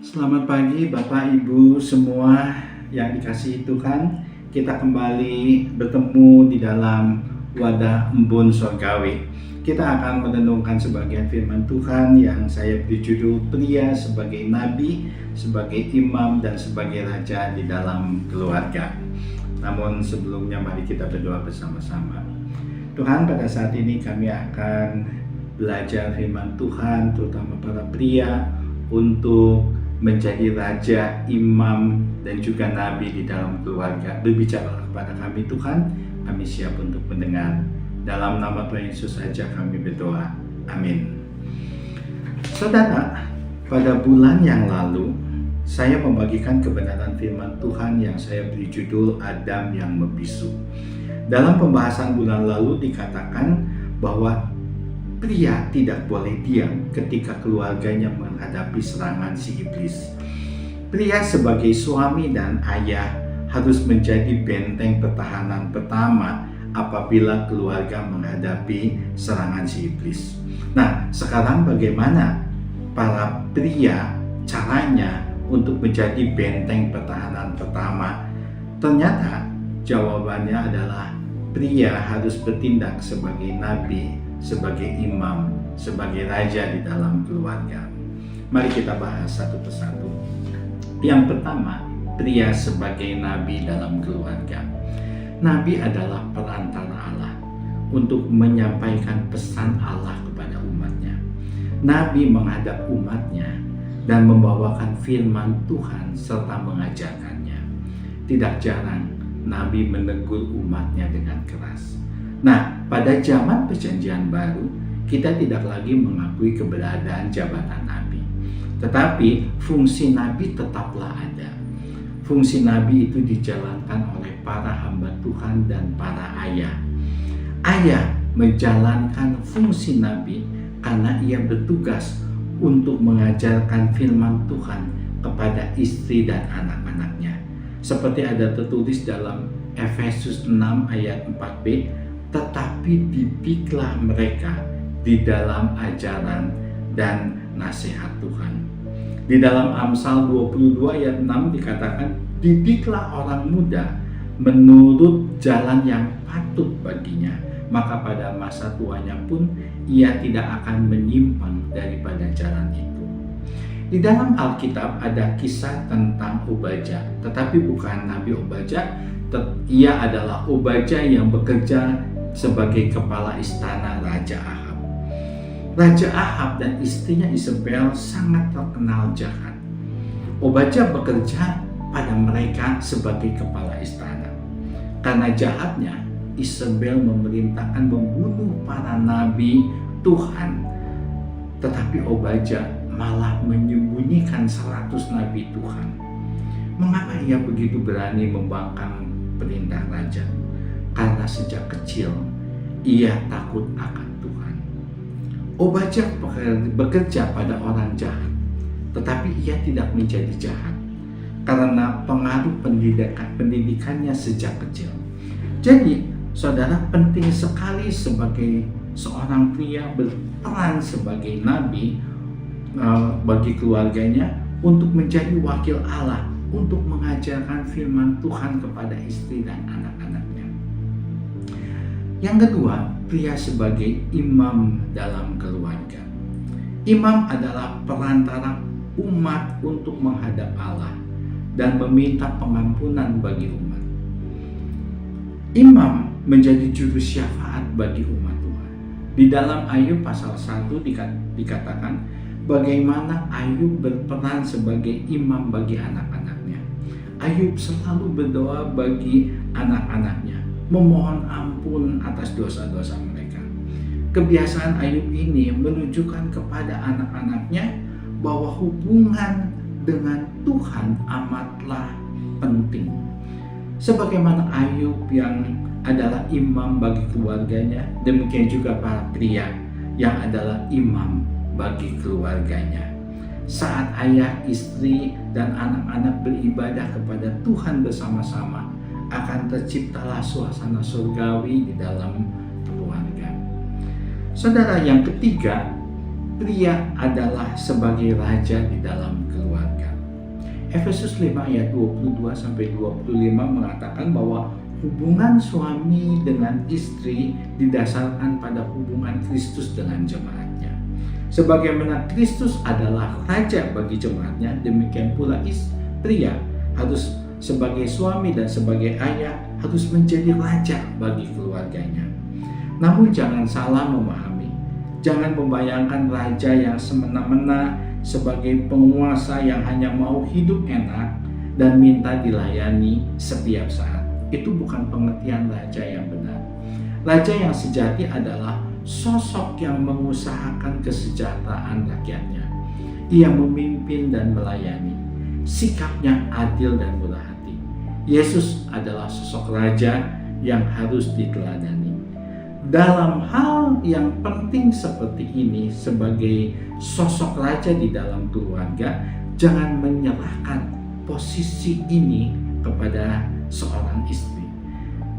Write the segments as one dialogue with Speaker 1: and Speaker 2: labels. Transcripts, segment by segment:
Speaker 1: Selamat pagi Bapak Ibu semua yang dikasihi Tuhan. Kita kembali bertemu di dalam wadah embun surgawi. Kita akan merenungkan sebagian firman Tuhan yang saya beri judul pria sebagai nabi, sebagai imam, dan sebagai raja di dalam keluarga. Namun sebelumnya mari kita berdoa bersama-sama. Tuhan, pada saat ini kami akan belajar firman Tuhan, terutama para pria, untuk menjadi raja, imam, dan juga nabi di dalam keluarga. Berbicara kepada kami Tuhan, kami siap untuk mendengar. Dalam nama Tuhan Yesus saja kami berdoa. Amin. Saudara, pada bulan yang lalu, saya membagikan kebenaran firman Tuhan yang saya beri judul Adam yang membisu. Dalam pembahasan bulan lalu dikatakan bahwa pria tidak boleh diam ketika keluarganya menghadapi serangan si iblis. Pria sebagai suami dan ayah harus menjadi benteng pertahanan pertama apabila keluarga menghadapi serangan si iblis. Nah, sekarang bagaimana para pria caranya untuk menjadi benteng pertahanan pertama? Ternyata jawabannya adalah pria harus bertindak sebagai nabi, sebagai imam, sebagai raja di dalam keluarga. Mari kita bahas satu persatu. Yang pertama, pria sebagai nabi dalam keluarga. Nabi adalah perantara Allah untuk menyampaikan pesan Allah kepada umatnya. Nabi menghadap umatnya dan membawakan firman Tuhan serta mengajarkannya. Tidak jarang Nabi menegur umatnya dengan keras. Nah, pada zaman Perjanjian Baru, kita tidak lagi mengakui keberadaan jabatan nabi. Tetapi fungsi nabi tetaplah ada. Fungsi nabi itu dijalankan oleh para hamba Tuhan dan para ayah. Ayah menjalankan fungsi nabi karena ia bertugas untuk mengajarkan firman Tuhan kepada istri dan anak-anaknya. Seperti ada tertulis dalam Efesus 6 ayat 4b, tetapi didiklah mereka di dalam ajaran dan nasihat Tuhan. Di dalam Amsal 22 ayat 6 dikatakan, didiklah orang muda menurut jalan yang patut baginya, maka pada masa tuanya pun ia tidak akan menyimpang daripada jalan itu. Di dalam Alkitab ada kisah tentang Obadya, tetapi bukan Nabi Obadya. Ia adalah Obadya yang bekerja sebagai kepala istana Raja Ahab. Raja Ahab dan istrinya Isabel sangat terkenal jahat. Obadya bekerja pada mereka sebagai kepala istana. Karena jahatnya, Isabel memerintahkan membunuh para nabi Tuhan. Tetapi Obadya malah menyembunyikan 100 nabi Tuhan. Mengapa ia begitu berani membangkang perintah raja? Karena sejak kecil ia takut akan Tuhan. Obadya bekerja pada orang jahat, tetapi ia tidak menjadi jahat karena pengaruh pendidikannya sejak kecil. Jadi, saudara, penting sekali sebagai seorang pria berperan sebagai nabi bagi keluarganya untuk menjadi wakil Allah, untuk mengajarkan firman Tuhan kepada istri dan anak-anaknya. Yang kedua, pria sebagai imam dalam keluarga. Imam adalah perantara umat untuk menghadap Allah dan meminta pengampunan bagi umat. Imam menjadi juru syafaat bagi umat Tuhan. Di dalam Ayub pasal 1 dikatakan bagaimana Ayub berperan sebagai imam bagi anak-anaknya. Ayub selalu berdoa bagi anak-anaknya, memohon ampun atas dosa-dosa mereka. Kebiasaan Ayub ini menunjukkan kepada anak-anaknya bahwa hubungan dengan Tuhan amatlah penting. Sebagaimana Ayub yang adalah imam bagi keluarganya, demikian juga para pria yang adalah imam bagi keluarganya. Saat ayah, istri, dan anak-anak beribadah kepada Tuhan bersama-sama, akan terciptalah suasana surgawi di dalam keluarga. Saudara, yang ketiga, pria adalah sebagai raja di dalam keluarga. Efesus 5 ayat 22-25 mengatakan bahwa hubungan suami dengan istri didasarkan pada hubungan Kristus dengan jemaatnya. Sebagaimana Kristus adalah raja bagi jemaatnya, demikian pula pria harus sebagai suami dan sebagai ayah harus menjadi raja bagi keluarganya. Namun jangan salah memahami. Jangan membayangkan raja yang semena-mena sebagai penguasa yang hanya mau hidup enak dan minta dilayani setiap saat. Itu bukan pengertian raja yang benar. Raja yang sejati adalah sosok yang mengusahakan kesejahteraan rakyatnya. Ia memimpin dan melayani. Sikapnya adil dan murah hati. Yesus adalah sosok raja yang harus diteladani. Dalam hal yang penting seperti ini, sebagai sosok raja di dalam keluarga, jangan menyerahkan posisi ini kepada seorang istri.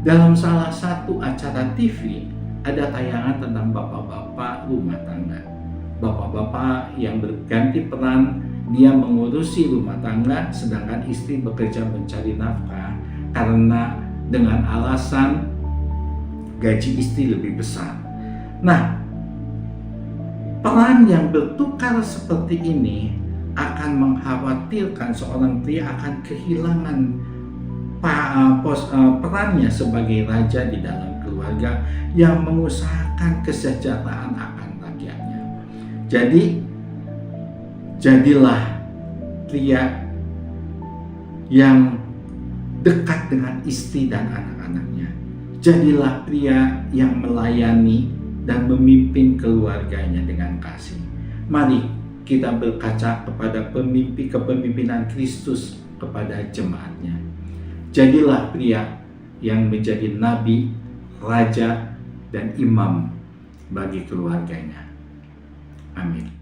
Speaker 1: Dalam salah satu acara TV, ada tayangan tentang bapak-bapak rumah tangga. Bapak-bapak yang berganti peran, dia mengurusi rumah tangga, sedangkan istri bekerja mencari nafkah karena dengan alasan gaji istri lebih besar. Nah, peran yang bertukar seperti ini akan mengkhawatirkan seorang pria akan kehilangan perannya sebagai raja di dalam keluarga yang mengusahakan kesejahteraan akan rakyatnya. Jadi, jadilah pria yang dekat dengan istri dan anak-anaknya. Jadilah pria yang melayani dan memimpin keluarganya dengan kasih. Mari kita berkaca kepada kepemimpinan Kristus kepada jemaatnya. Jadilah pria yang menjadi nabi, raja, dan imam bagi keluarganya. Amin.